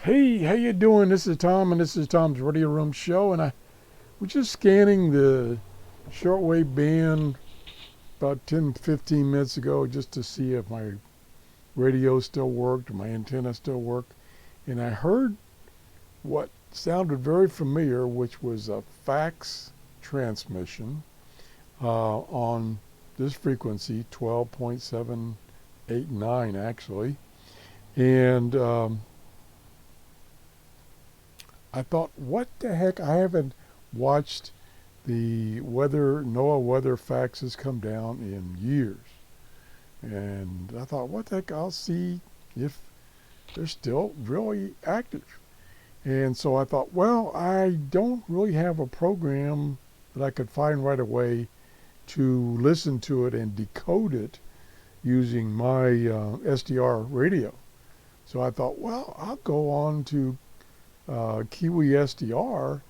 Hey, how you doing? This is Tom, and this is Tom's Radio Room Show, and I was just scanning the shortwave band about 10, 15 minutes ago just to see if my radio still worked, my antenna still worked, and I heard what sounded very familiar, which was a fax transmission on this frequency, 12.789 actually, and I thought, what the heck? I haven't watched the NOAA weather faxes come down in years. And I thought, what the heck? I'll see if they're still really active. And so I thought, well, I don't really have a program that I could find right away to listen to it and decode it using my SDR radio. So I thought, well, I'll go on to Kiwi SDR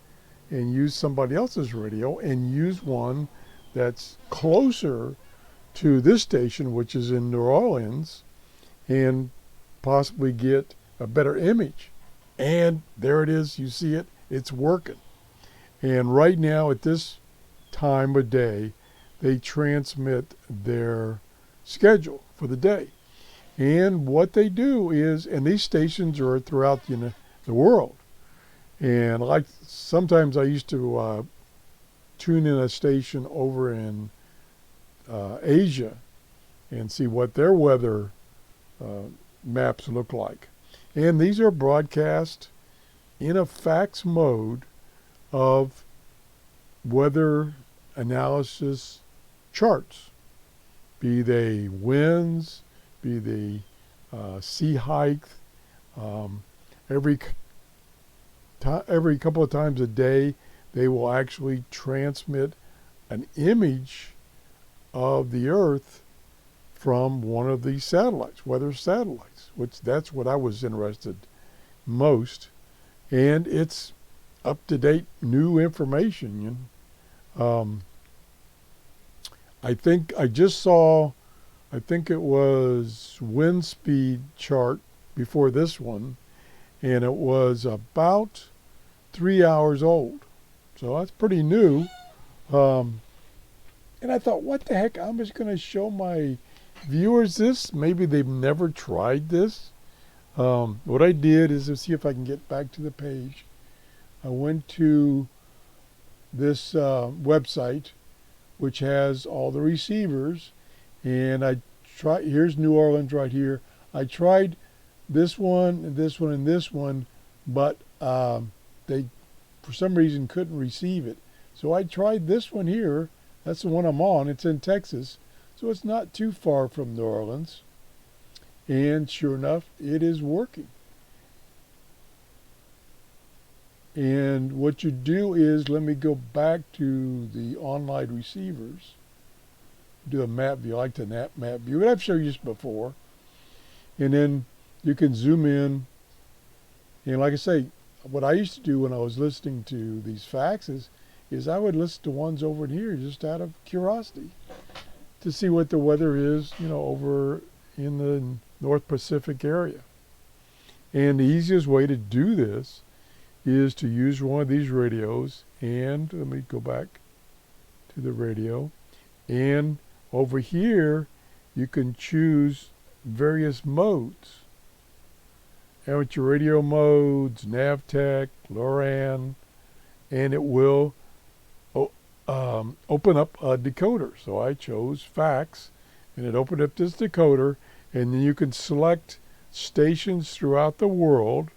and use somebody else's radio and use one that's closer to this station, which is in New Orleans, and possibly get a better image. And there it is, you see it, it's working. And right now at this time of day, they transmit their schedule for the day. And what they do is, and these stations are throughout the world. And like sometimes I used to tune in a station over in Asia and see what their weather maps look like. And these are broadcast in a fax mode of weather analysis charts, be they winds, be they sea height, every couple of times a day, they will actually transmit an image of the Earth from one of these satellites, weather satellites, which that's what I was interested most. And it's up-to-date new information. I think I just saw, I think it was wind speed chart before this one, and it was about 3 hours old. So that's pretty new. And I thought, what the heck? I'm just going to show my viewers this. Maybe they've never tried this. What I did is, to see if I can get back to the page. I went to this website, which has all the receivers. And I tried, here's New Orleans right here. I tried this one, and this one, and this one, but they, for some reason, couldn't receive it. So I tried this one here. That's the one I'm on. It's in Texas, so it's not too far from New Orleans. And sure enough, it is working. And what you do is, let me go back to the online receivers. Do a map view. I like the map view, but I've showed you this before. And then you can zoom in. And like I say, what I used to do when I was listening to these faxes is I would listen to ones over in here just out of curiosity to see what the weather is, over in the North Pacific area. And the easiest way to do this is to use one of these radios, and let me go back to the radio, and over here you can choose various modes. Amateur radio modes, NavTech, LoRaN, and it will open up a decoder. So I chose fax, and it opened up this decoder, and then you can select stations throughout the world.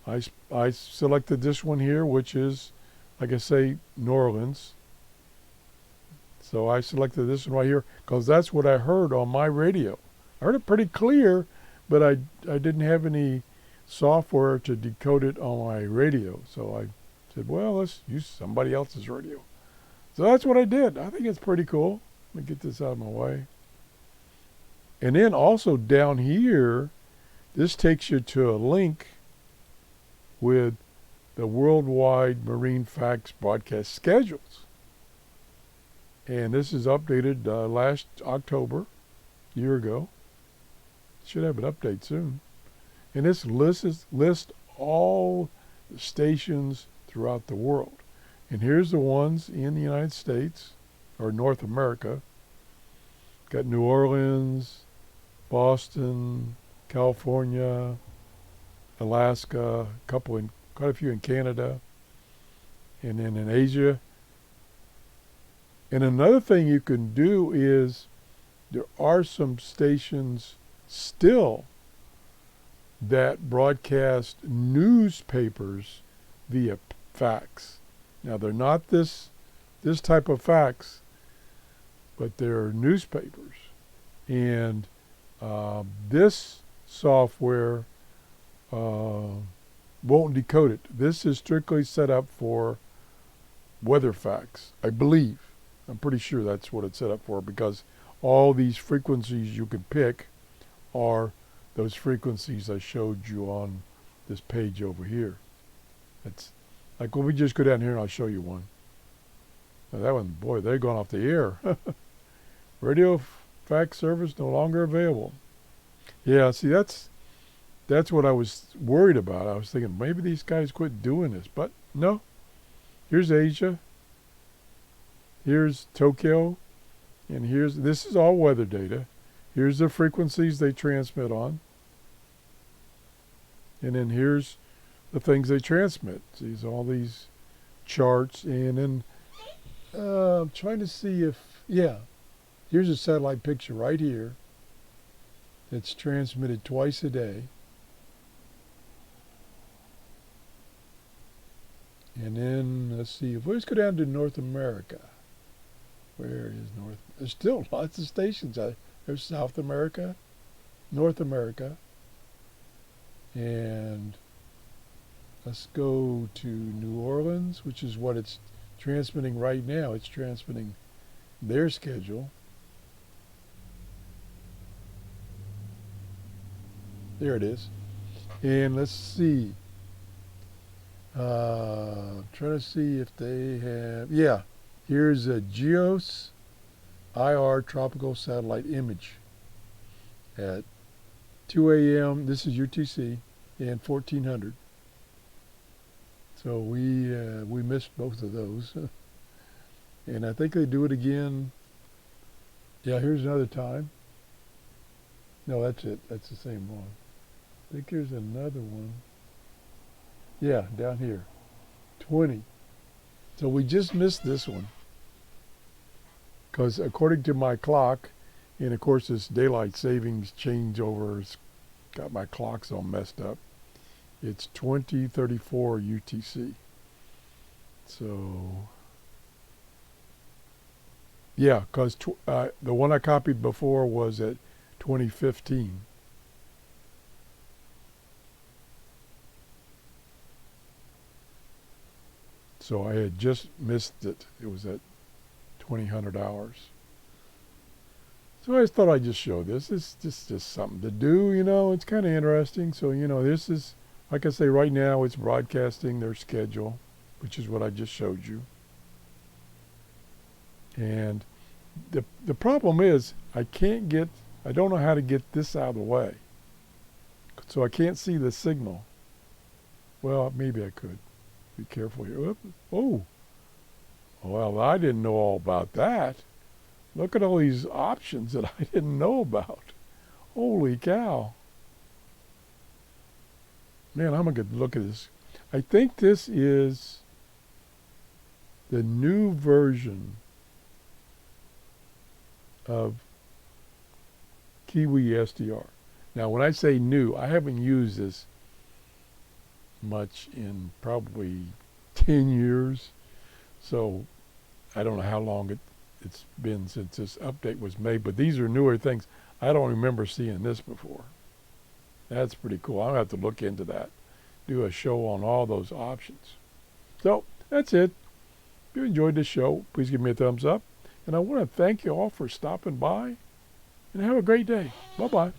I selected this one here, which is, like I say, New Orleans. So I selected this one right here because that's what I heard on my radio. I heard it pretty clear, but I didn't have any software to decode it on my radio. So I said, well, let's use somebody else's radio. So that's what I did. I think it's pretty cool. Let me get this out of my way. And then also down here, this takes you to a link with the worldwide marine fax broadcast schedules. And this is updated last October, a year ago. Should have an update soon. And this lists all the stations throughout the world. And here's the ones in the United States, or North America. Got New Orleans, Boston, California, Alaska, quite a few in Canada, and then in Asia. And another thing you can do is there are some stations still that broadcast newspapers via fax. Now they're not this type of fax, but they're newspapers. And this software won't decode it. This is strictly set up for weather fax, I believe. I'm pretty sure that's what it's set up for, because all these frequencies you can pick are those frequencies I showed you on this page over here. It's like when we just go down here and I'll show you one. Now that one, boy, they're going off the air. Radio fax service no longer available. Yeah, see, that's what I was worried about. I was thinking maybe these guys quit doing this, but no. Here's Asia. Here's Tokyo. And this is all weather data. Here's the frequencies they transmit on. And then here's the things they transmit. See, all these charts. And then I'm trying to see if, yeah, here's a satellite picture right here. It's transmitted twice a day. And then, let's see, let's go down to North America. Where is North? There's still lots of stations. There's South America, North America, and let's go to New Orleans, which is what it's transmitting right now. It's transmitting their schedule. There it is. And let's see. Trying to see if they have, yeah, here's a GEOS IR tropical satellite image at 2 a.m. This is UTC and 1400. So we missed both of those. And I think they do it again. Yeah, here's another time. No, that's it. That's the same one. I think there's another one. Yeah, down here. 20. So we just missed this one. Because according to my clock, and of course this daylight savings changeover has got my clocks all messed up. It's 2034 UTC. So, yeah, because the one I copied before was at 2015. So I had just missed it. It was at 2000 hours. So I just thought I'd just show this. It's just something to do, you know. It's kind of interesting. So, you know, this is, like I say, right now it's broadcasting their schedule, which is what I just showed you. And the problem is I don't know how to get this out of the way. So I can't see the signal. Well, maybe I could. Be careful here. Oh, well, I didn't know all about that. Look at all these options that I didn't know about. Holy cow. Man, I'm going to look at this. I think this is the new version of Kiwi SDR. Now, when I say new, I haven't used this much in probably 10 years. So I don't know how long it's been since this update was made, but these are newer things. I don't remember seeing this before. That's pretty cool. I'll have to look into that. Do a show on all those options. So that's it. If you enjoyed this show, please give me a thumbs up. And I want to thank you all for stopping by, and have a great day. Bye-bye.